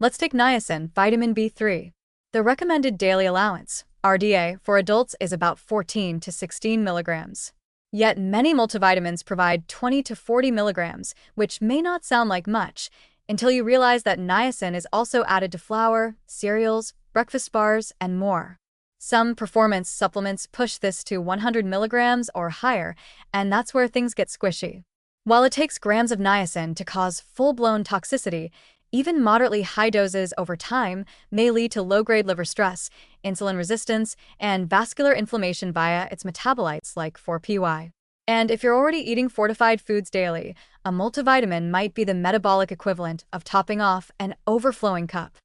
Let's take niacin, vitamin B3. The recommended daily allowance, RDA, for adults is about 14 to 16 milligrams. Yet many multivitamins provide 20 to 40 milligrams, which may not sound like much, until you realize that niacin is also added to flour, cereals, breakfast bars, and more. Some performance supplements push this to 100 milligrams or higher, and that's where things get squishy. While it takes grams of niacin to cause full-blown toxicity, even moderately high doses over time may lead to low-grade liver stress, insulin resistance, and vascular inflammation via its metabolites like 4-PY. And if you're already eating fortified foods daily, a multivitamin might be the metabolic equivalent of topping off an overflowing cup.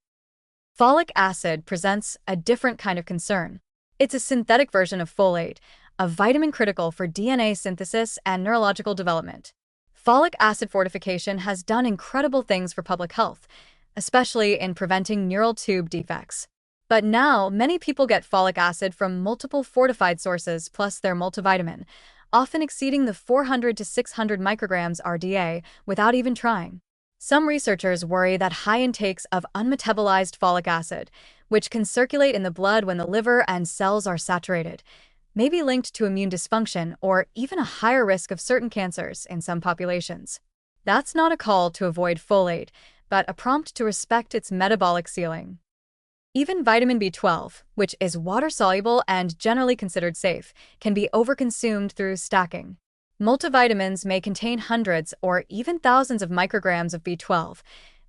Folic acid presents a different kind of concern. It's a synthetic version of folate, a vitamin critical for DNA synthesis and neurological development. Folic acid fortification has done incredible things for public health, especially in preventing neural tube defects. But now, many people get folic acid from multiple fortified sources plus their multivitamin, often exceeding the 400 to 600 micrograms RDA without even trying. Some researchers worry that high intakes of unmetabolized folic acid, which can circulate in the blood when the liver and cells are saturated, may be linked to immune dysfunction or even a higher risk of certain cancers in some populations. That's not a call to avoid folate, but a prompt to respect its metabolic ceiling. Even vitamin B12, which is water-soluble and generally considered safe, can be overconsumed through stacking. Multivitamins may contain hundreds or even thousands of micrograms of B12,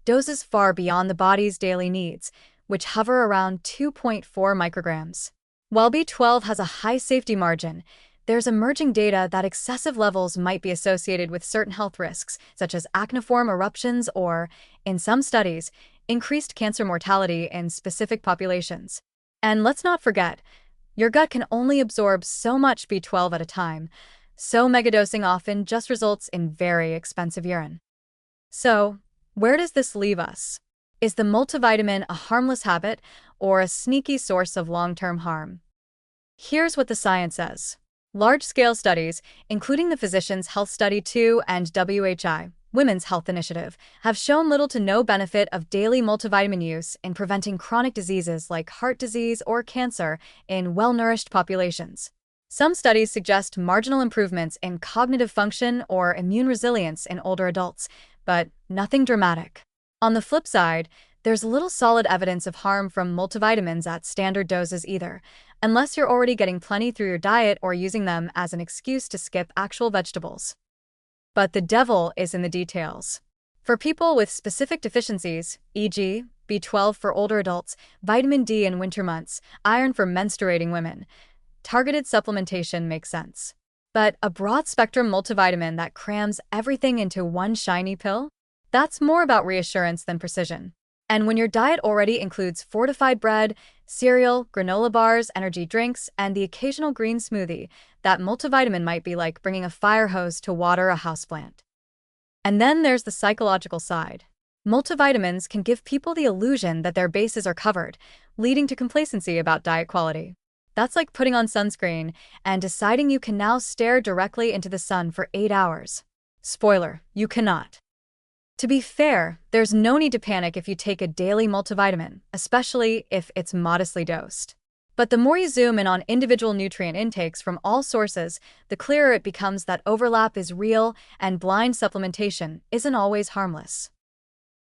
doses far beyond the body's daily needs, which hover around 2.4 micrograms. While B12 has a high safety margin, there's emerging data that excessive levels might be associated with certain health risks, such as acneiform eruptions or, in some studies, increased cancer mortality in specific populations. And let's not forget, your gut can only absorb so much B12 at a time, so megadosing often just results in very expensive urine. So, where does this leave us? Is the multivitamin a harmless habit or a sneaky source of long-term harm? Here's what the science says. Large-scale studies, including the Physicians' Health Study 2 and WHI, Women's Health Initiative, have shown little to no benefit of daily multivitamin use in preventing chronic diseases like heart disease or cancer in well-nourished populations. Some studies suggest marginal improvements in cognitive function or immune resilience in older adults, but nothing dramatic. On the flip side, there's little solid evidence of harm from multivitamins at standard doses either, unless you're already getting plenty through your diet or using them as an excuse to skip actual vegetables. But the devil is in the details. For people with specific deficiencies, e.g., B12 for older adults, vitamin D in winter months, iron for menstruating women, targeted supplementation makes sense. But a broad-spectrum multivitamin that crams everything into one shiny pill? That's more about reassurance than precision. And when your diet already includes fortified bread, cereal, granola bars, energy drinks, and the occasional green smoothie, that multivitamin might be like bringing a fire hose to water a houseplant. And then there's the psychological side. Multivitamins can give people the illusion that their bases are covered, leading to complacency about diet quality. That's like putting on sunscreen and deciding you can now stare directly into the sun for 8 hours. Spoiler, you cannot. To be fair, there's no need to panic if you take a daily multivitamin, especially if it's modestly dosed. But the more you zoom in on individual nutrient intakes from all sources, the clearer it becomes that overlap is real and blind supplementation isn't always harmless.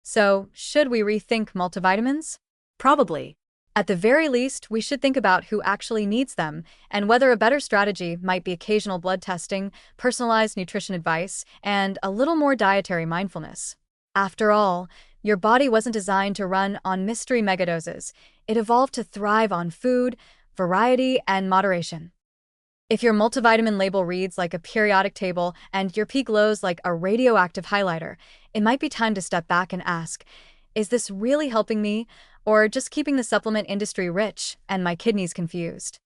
So, should we rethink multivitamins? Probably. At the very least, we should think about who actually needs them and whether a better strategy might be occasional blood testing, personalized nutrition advice, and a little more dietary mindfulness. After all, your body wasn't designed to run on mystery megadoses. It evolved to thrive on food, variety, and moderation. If your multivitamin label reads like a periodic table and your pee glows like a radioactive highlighter, it might be time to step back and ask, is this really helping me, or just keeping the supplement industry rich and my kidneys confused?